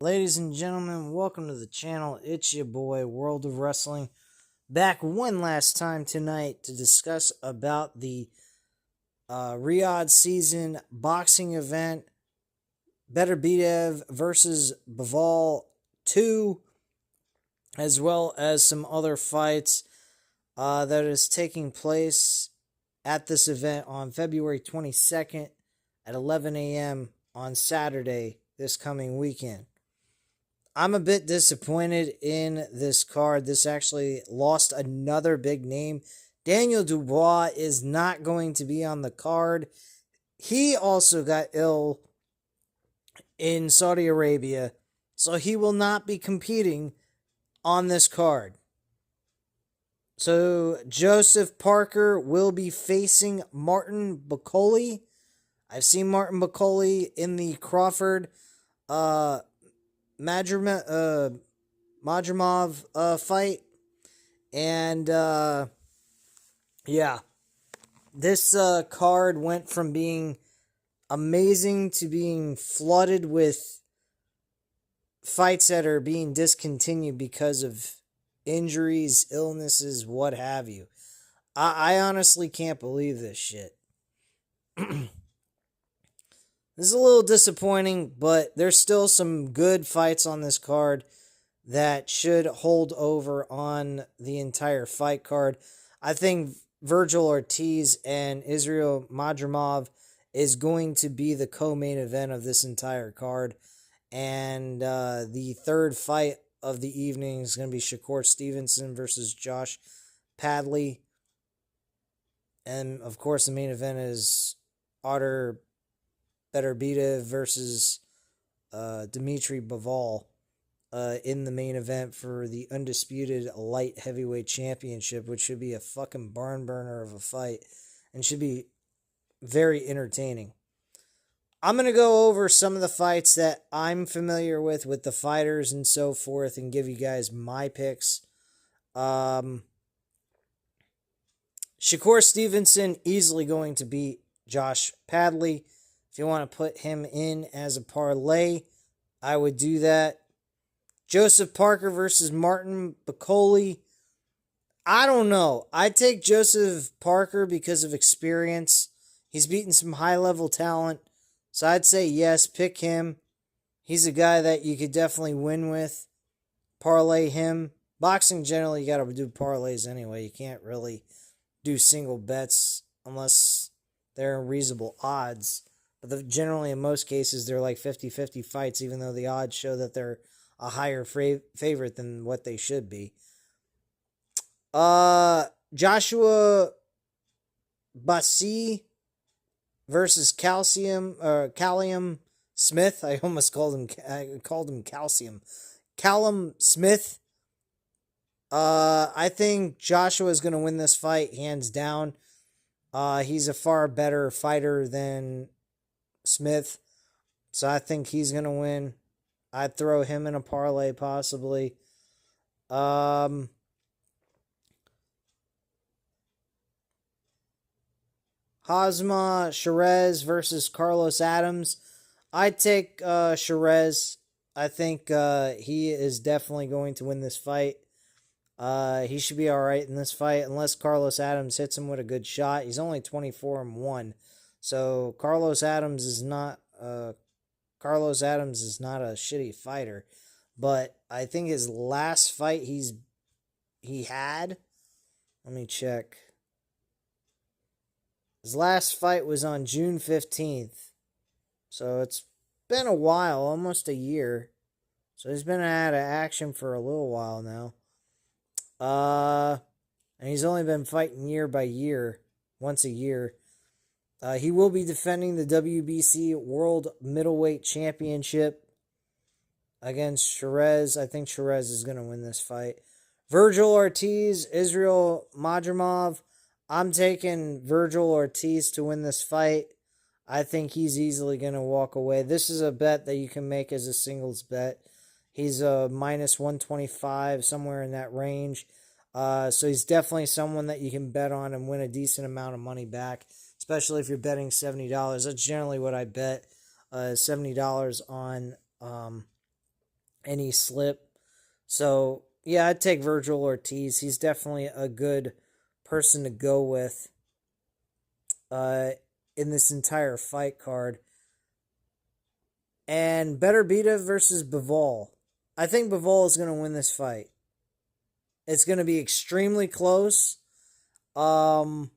Ladies and gentlemen, welcome to the channel. It's your boy, World of Wrestling, back one last time tonight to discuss about the Riyadh season boxing event, Beterbiev versus Bivol 2, as well as some other fights that is taking place at this event on February 22nd at 11 a.m. on Saturday this coming weekend. I'm a bit disappointed in this card. This actually lost another big name. Daniel Dubois is not going to be on the card. He also got ill in Saudi Arabia, so he will not be competing on this card. So Joseph Parker will be facing Martin Bakole. I've seen Martin Bakole in the Crawford Madrimov fight, and yeah, this card went from being amazing to being flooded with fights that are being discontinued because of injuries, illnesses, what have you. I honestly can't believe this shit. This is a little disappointing, but there's still some good fights on this card that should hold over on the entire fight card. I think Virgil Ortiz and Israel Madrimov is going to be the co-main event of this entire card. And the third fight of the evening is going to be Shakur Stevenson versus Josh Padley. And, of course, the main event is Otter Beterbiev versus Dmitry Bivol in the main event for the undisputed light heavyweight championship, which should be a fucking barn burner of a fight and should be very entertaining. I'm going to go over some of the fights that I'm familiar with the fighters and so forth, and give you guys my picks. Shakur Stevenson easily going to beat Josh Padley. If you want to put him in as a parlay, I would do that. Joseph Parker versus Martin Bakole. I don't know. I'd take Joseph Parker because of experience. He's beaten some high-level talent. So I'd say yes, pick him. He's a guy that you could definitely win with. Parlay him. Boxing, generally, you got to do parlays anyway. You can't really do single bets unless they're in reasonable odds. But generally, in most cases, they're like 50-50 fights, even though the odds show that they're a higher favorite than what they should be. Joshua Bassi versus Callum Smith. I almost called him Calcium. Callum Smith. I think Joshua is going to win this fight hands down. He's a far better fighter than Smith, so I think he's going to win. I'd throw him in a parlay possibly. Hosma Sherez versus Carlos Adams. I'd take Sherez. I think he is definitely going to win this fight. He should be alright in this fight, unless Carlos Adams hits him with a good shot. He's only 24-1. So Carlos Adams is not a shitty fighter, but I think his last fight he had, let me check. His last fight was on June 15th. So it's been a while, almost a year. So he's been out of action for a little while now. And he's only been fighting year by year, once a year. He will be defending the WBC World Middleweight Championship against Sherez. I think Sherez is going to win this fight. Virgil Ortiz, Israel Madrimov. I'm taking Virgil Ortiz to win this fight. I think he's easily going to walk away. This is a bet that you can make as a singles bet. He's a minus 125, somewhere in that range. So he's definitely someone that you can bet on and win a decent amount of money back, especially if you're betting $70. That's generally what I bet, $70 on any slip. So, yeah, I'd take Virgil Ortiz. He's definitely a good person to go with uh, in this entire fight card. And Beterbiev versus Bivol. I think Bivol is going to win this fight. It's going to be extremely close. Um,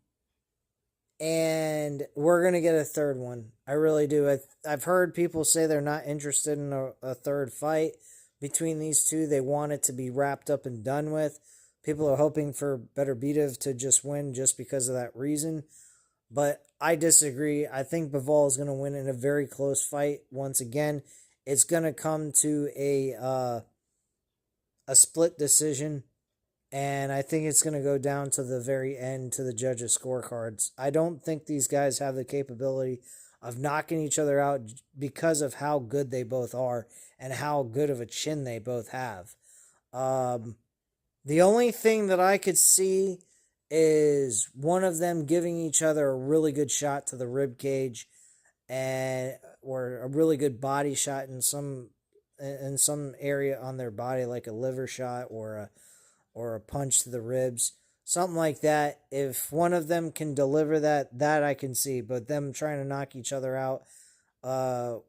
and we're going to get a third one. I really do. I've heard people say they're not interested in a third fight between these two. They want it to be wrapped up and done with. People are hoping for Beterbiev to just win just because of that reason. But I disagree. I think Bivol is going to win in a very close fight. Once again, it's going to come to a split decision, and I think it's going to go down to the very end to the judges' scorecards. I don't think these guys have the capability of knocking each other out because of how good they both are and how good of a chin they both have. The only thing that I could see is one of them giving each other a really good shot to the rib cage, and or a really good body shot in some area on their body, like a liver shot or a punch to the ribs, something like that. If one of them can deliver that I can see. But them trying to knock each other out to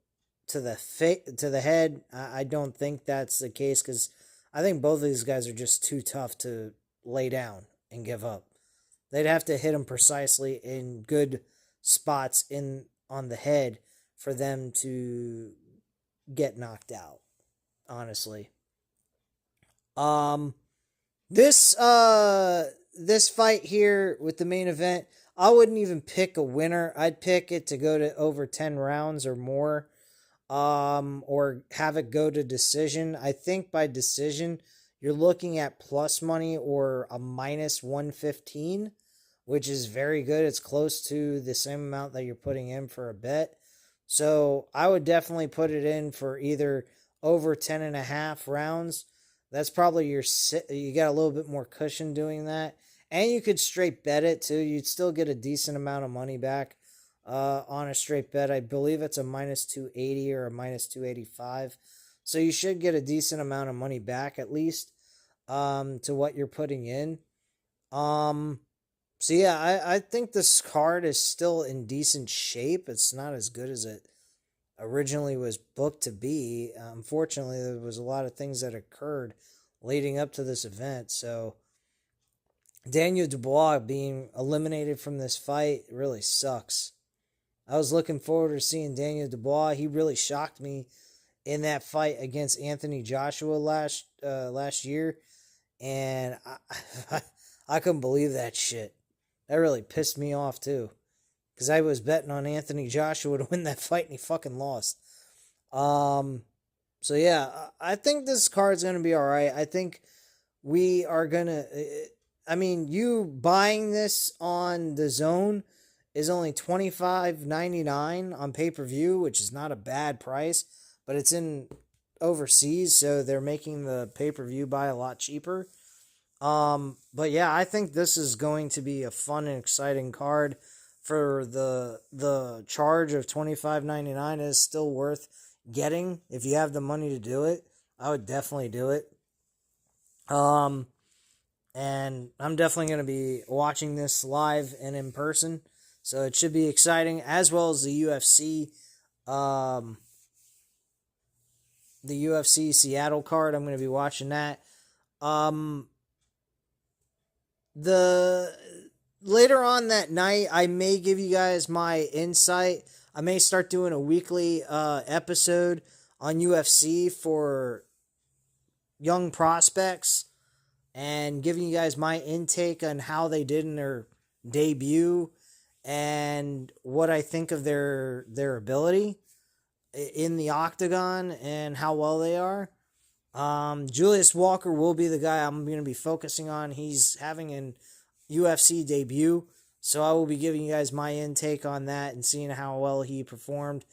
the head, I don't think that's the case, because I think both of these guys are just too tough to lay down and give up. They'd have to hit them precisely in good spots on the head for them to get knocked out, honestly. This fight here with the main event, I wouldn't even pick a winner. I'd pick it to go to over 10 rounds or more. Or have it go to decision. I think by decision, you're looking at plus money or a minus 115, which is very good. It's close to the same amount that you're putting in for a bet. So I would definitely put it in for either over 10 and a half rounds. That's probably you got a little bit more cushion doing that. And you could straight bet it too. You'd still get a decent amount of money back on a straight bet. I believe it's a minus 280 or a minus 285. So you should get a decent amount of money back at least to what you're putting in. So yeah, I think this card is still in decent shape. It's not as good as it originally was booked to be. Unfortunately, there was a lot of things that occurred leading up to this event. So Daniel Dubois being eliminated from this fight really sucks. I was looking forward to seeing Daniel Dubois. He really shocked me in that fight against Anthony Joshua last year, and I couldn't believe that shit. That really pissed me off too, because I was betting on Anthony Joshua to win that fight and he fucking lost. So yeah, I think this card's gonna be all right. I think we are gonna. I mean, you buying this on the Zone is only $25.99 on pay-per-view, which is not a bad price, but it's in overseas, so they're making the pay-per-view buy a lot cheaper. But yeah, I think this is going to be a fun and exciting card. For the charge of $25.99 is still worth getting. If you have the money to do it, I would definitely do it. And I'm definitely going to be watching this live and in person. So it should be exciting, as well as the UFC. The UFC Seattle card, I'm going to be watching that. The later on that night, I may give you guys my insight. I may start doing a weekly episode on UFC for young prospects and giving you guys my intake on how they did in their debut and what I think of their ability in the octagon and how well they are. Julius Walker will be the guy I'm going to be focusing on. He's having an UFC debut, so I will be giving you guys my intake on that and seeing how well he performed.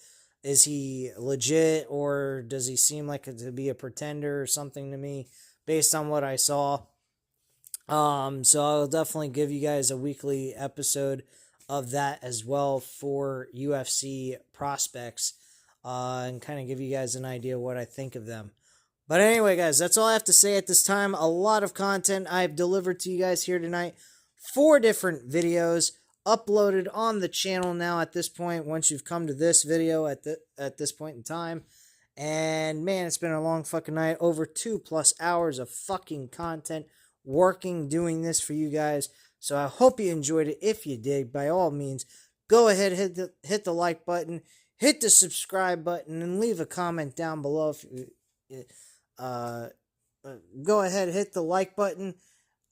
Is he legit, or does he seem like to be a pretender or something to me based on what I saw? So I'll definitely give you guys a weekly episode of that as well for UFC prospects, and kind of give you guys an idea what I think of them. But anyway, guys, that's all I have to say at this time. A lot of content I've delivered to you guys here tonight. 4 different videos uploaded on the channel now at this point, once you've come to this video at this point in time. And man, it's been a long fucking night. Over 2+ hours of fucking content working, doing this for you guys. So I hope you enjoyed it. If you did, by all means, go ahead, hit the like button, hit the subscribe button, and leave a comment down below. If you, go ahead, hit the like button.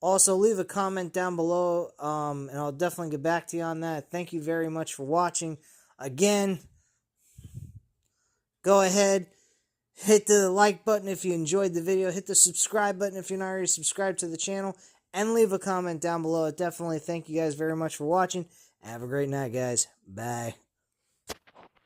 Also, leave a comment down below, and I'll definitely get back to you on that. Thank you very much for watching. Again, go ahead, hit the like button if you enjoyed the video. Hit the subscribe button if you're not already subscribed to the channel. And leave a comment down below. Definitely thank you guys very much for watching. Have a great night, guys. Bye.